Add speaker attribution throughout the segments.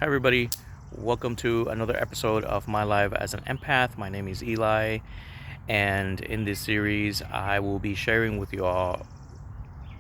Speaker 1: Hi, everybody. Welcome to another episode of My Life as an Empath. My name is Eli, and in this series, I will be sharing with you all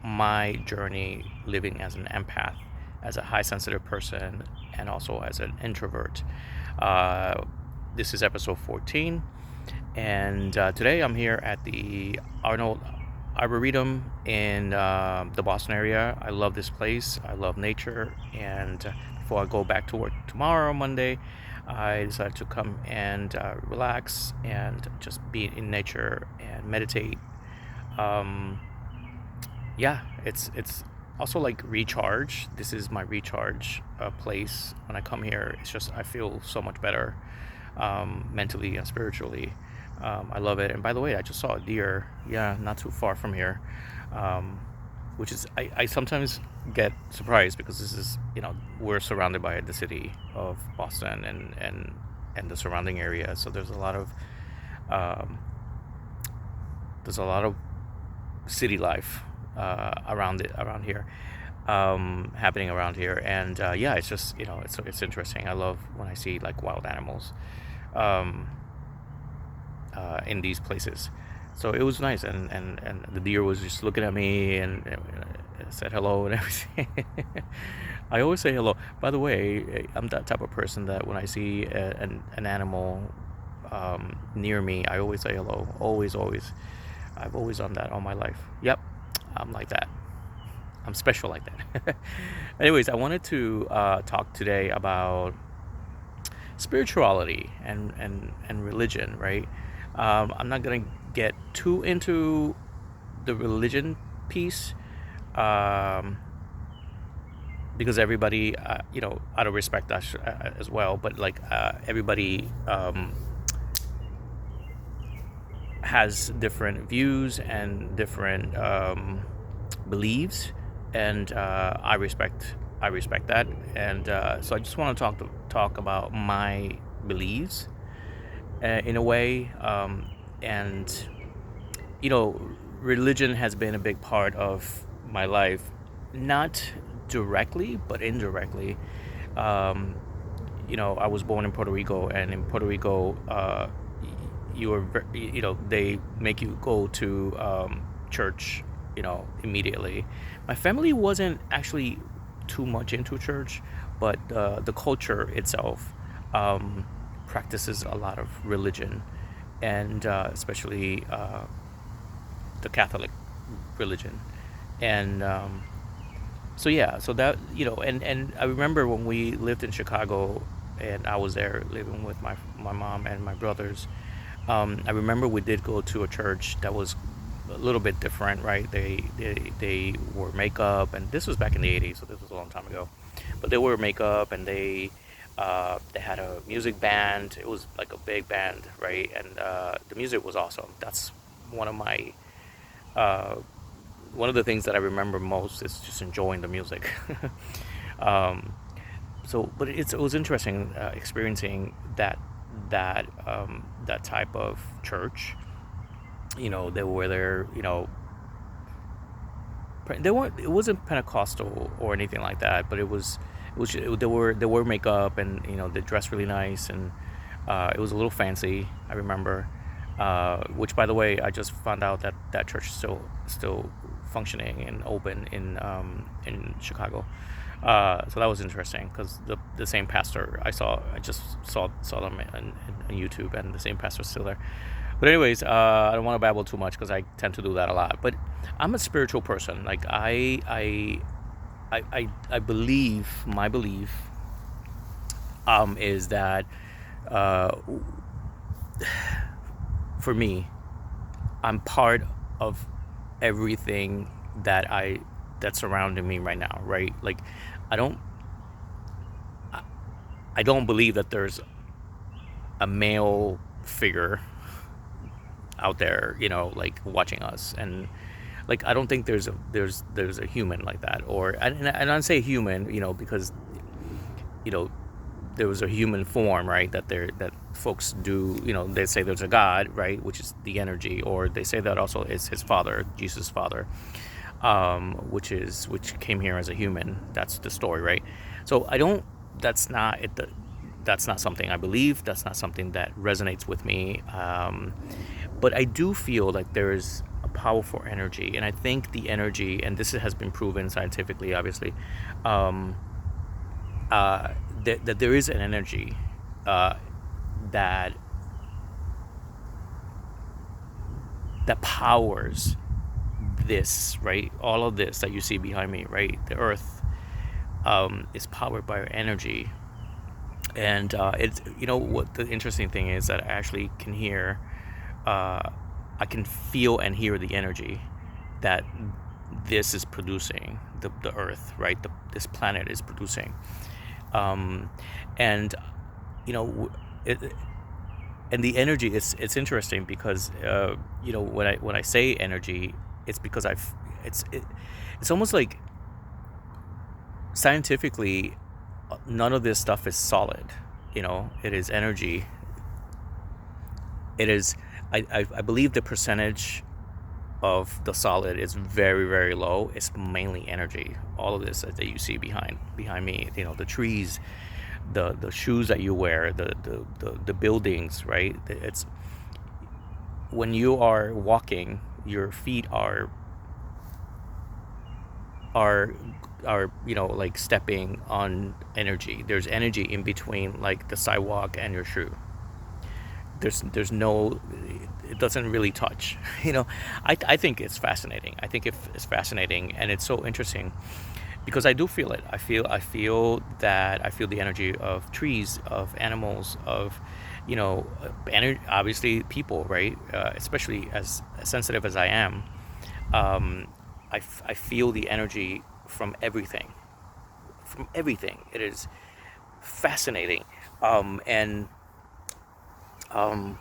Speaker 1: my journey living as an empath, as a high sensitive person, and also as an introvert. Uh, this is episode 14, and today I'm here at the Arnold Arboretum in the Boston area. I love this place. I love nature, and before I go back to work tomorrow, Monday, I decided to come and relax and just be in nature and meditate. Um, yeah, it's also like recharge. This is my recharge place. When I come here, it's just I feel so much better, mentally and spiritually. I love it. And by the way, I just saw a deer. Yeah, not too far from here, um, which is I sometimes get surprised because this is we're surrounded by the city of Boston and the surrounding area. So um, there's a lot of city life around here, happening around here. And yeah, it's just it's interesting. I love when I see like wild animals um, in these places. So it was nice, and the deer was just looking at me and said hello and everything. I always say hello. By the way, I'm that type of person that when I see an animal near me, I always say hello. Always, always. I've always done that all my life. Yep, I'm like that. I'm special like that. Anyways, I wanted to talk today about spirituality and religion, right? I'm not going to get too into the religion piece, um, because everybody, out of respect as well, but like everybody has different views and different beliefs, and I respect that, and so I just want to talk about my beliefs in a way, and you know, religion has been a big part of my life, not directly but indirectly. Um, I was born in Puerto Rico, and in Puerto Rico, they make you go to church, immediately. My family wasn't actually too much into church, but the culture itself um, practices a lot of religion, and especially the Catholic religion. And so yeah, so that and I remember when we lived in Chicago, and I was there living with my mom and my brothers. I remember we did go to a church that was a little bit different, right? They wore makeup, and this was back in the '80s, so this was a long time ago. But they wore makeup, and they had a music band. It was like a big band, right? And the music was awesome. That's one of my uh, one of the things that I remember most is just enjoying the music. um, but it was interesting experiencing that type of church. They were there. They weren't. It wasn't Pentecostal or anything like that, but they were makeup, and they dressed really nice, and it was a little fancy. I remember, which, by the way, I just found out that that church is still functioning and open in Chicago. So that was interesting because the same pastor I just saw them on YouTube, and the same pastor's still there. But anyways, I don't want to babble too much because I tend to do that a lot. But I'm a spiritual person. Like I believe, my belief is that uh, for me, I'm part of everything that's surrounding me right now, right? Like I don't I don't believe that there's a male figure out there, like watching us, and like I don't think there's a human like that, or and I say human, because you know there was a human form, right? That folks do, they say there's a God, right, which is the energy, or they say that also is his father, Jesus' father, which came here as a human. That's the story, right? So I don't that's not it. That's not something I believe. That's not something that resonates with me. But I do feel like there is a powerful energy, and I think the energy, and this has been proven scientifically, obviously, um, that there is an energy uh, that that powers this, right? All of this that you see behind me, right? The Earth is powered by energy, and it's, what the interesting thing is that I actually can hear, uh, I can feel and hear the energy that this is producing, the Earth, right? This planet is producing, um, and you know, it, and the energy, it's interesting because when I say energy, it's because it's almost like scientifically none of this stuff is solid. It is energy. It is, I believe the percentage of the solid is very, very low. It's mainly energy. All of this that you see behind me, the trees, the shoes that you wear, the buildings, right? It's when you are walking, your feet are like stepping on energy. There's energy in between, like the sidewalk and your shoe. There's no, it doesn't really touch. I think it's fascinating. I think it's fascinating, and it's so interesting because I do feel it. I feel the energy of trees, of animals, of obviously people, right? Especially as sensitive as I am, um, I feel the energy from everything. From everything, it is fascinating, and um,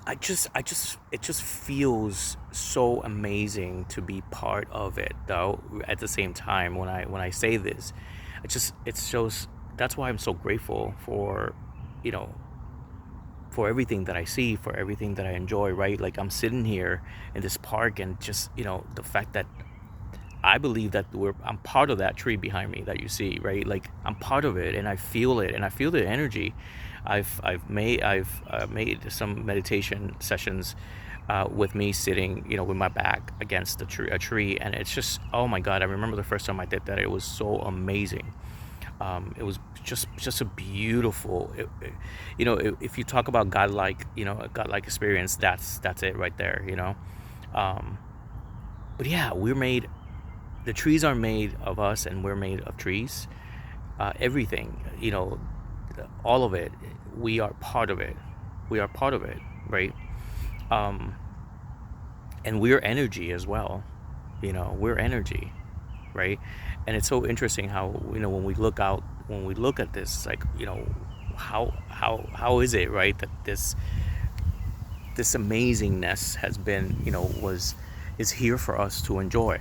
Speaker 1: it just feels so amazing to be part of it. Though at the same time, when I say this, it shows. That's why I'm so grateful you know, for everything that I see, for everything that I enjoy. Right, like I'm sitting here in this park, and just the fact that I believe that I'm part of that tree behind me that you see, right? Like I'm part of it, and I feel it, and I feel the energy. I've made some meditation sessions with me sitting, with my back against a tree, and it's just, oh my God! I remember the first time I did that; it was so amazing. It was just a beautiful, if you talk about godlike, a godlike experience, that's it right there, Um, but yeah, the trees are made of us, and we're made of trees. Everything, all of it, we are part of it. We are part of it, right? Um, and we're energy as well. We're energy, right? And it's so interesting how, when we look at this, like, how is it, right, that this amazingness has been, is here for us to enjoy.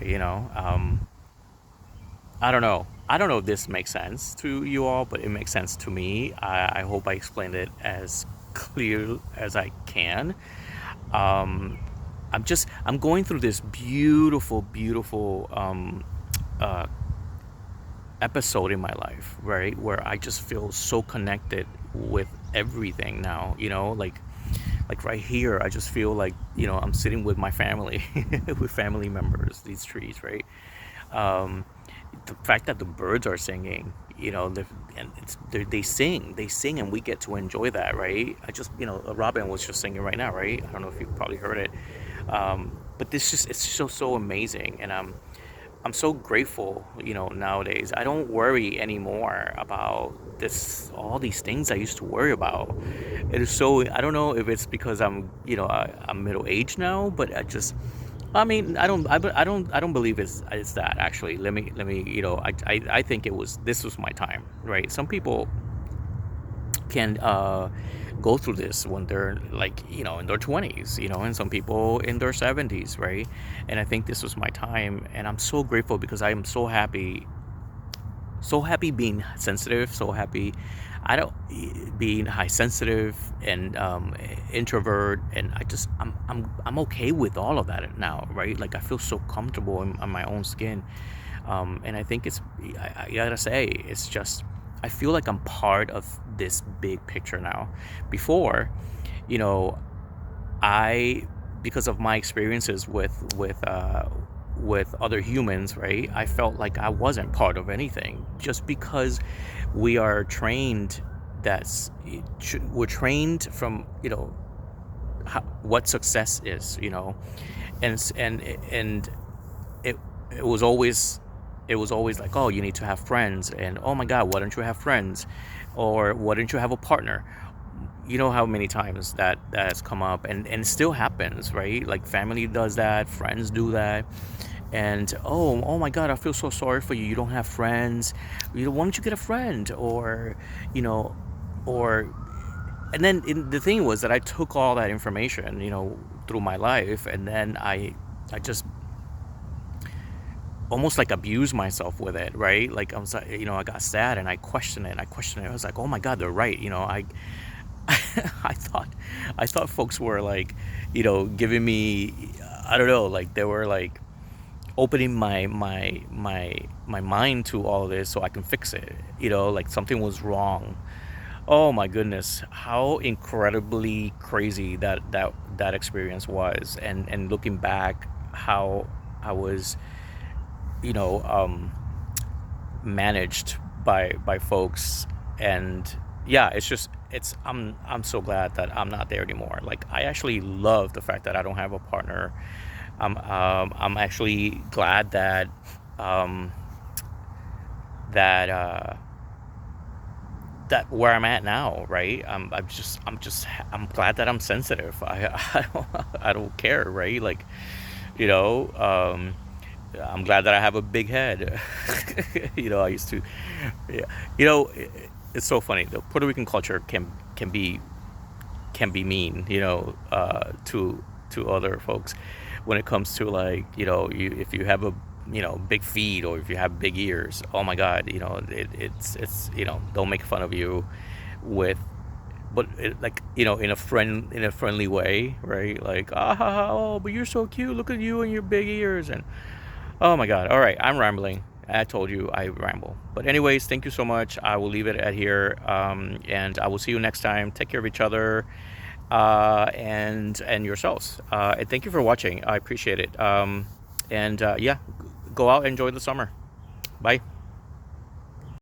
Speaker 1: I don't know. I don't know if this makes sense to you all, but it makes sense to me. I hope I explained it as clear as I can. Um, I'm going through this beautiful, beautiful uh, episode in my life, right, where I just feel so connected with everything now. Like right here, I just feel like I'm sitting with my family, with family members. These trees, right? Um, the fact that the birds are singing, and they sing, and we get to enjoy that, right? Robin was just singing right now, right? I don't know if you probably heard it, but it's so amazing, and I'm so grateful. Nowadays I don't worry anymore about all these things I used to worry about. It is so, I don't know if it's because I'm middle aged now, but I mean, I don't believe it's that, actually. Let me I think this was my time, right? Some people can go through this when they're, like, in their 20s, and some people in their 70s, right? And I think this was my time, and I'm so grateful because I am so happy being sensitive, so happy I don't being high sensitive, and introvert, and I'm okay with all of that now, right? Like I feel so comfortable in my own skin, and I think I gotta say, it's just I feel like I'm part of this big picture now. Before, you know, I because of my experiences with other humans, right? I felt like I wasn't part of anything just because we are trained that's we're trained from, what success is, and it it was always like, oh, you need to have friends, and oh my god, why don't you have friends, or why don't you have a partner? You know how many times that has come up, and it still happens, right? Like family does that, friends do that, and oh my god, I feel so sorry for you. You don't have friends. Why don't you get a friend? Or, you know, or and then the thing was that I took all that information, through my life, and then I just almost like abused myself with it, right? Like I was like, I got sad and I questioned it. I was like, oh my god, they're right. I thought folks were like, giving me, I don't know, like they were like opening my mind to all of this so I can fix it. Like something was wrong. Oh my goodness, how incredibly crazy that experience was, and looking back, how I was, you know, um, managed by folks, and yeah, I'm so glad that I'm not there anymore. Like I actually love the fact that I don't have a partner. I'm actually glad um, that that where I'm at now, right? I'm glad that I'm sensitive. I don't care, right? Like, you know, um, I'm glad that I have a big head. I used to, yeah. It's so funny. The Puerto Rican culture can be mean, to other folks when it comes to, like, if you have a, big feet, or if you have big ears. Oh my God, it's don't make fun of you with, but like, in a friendly way, right? Like, oh, but you're so cute. Look at you and your big ears. And oh my God. All right, I'm rambling. I told you I ramble. But anyways, thank you so much. I will leave it at here, and I will see you next time. Take care of each other, and yourselves. And thank you for watching. I appreciate it. And yeah, go out and enjoy the summer. Bye.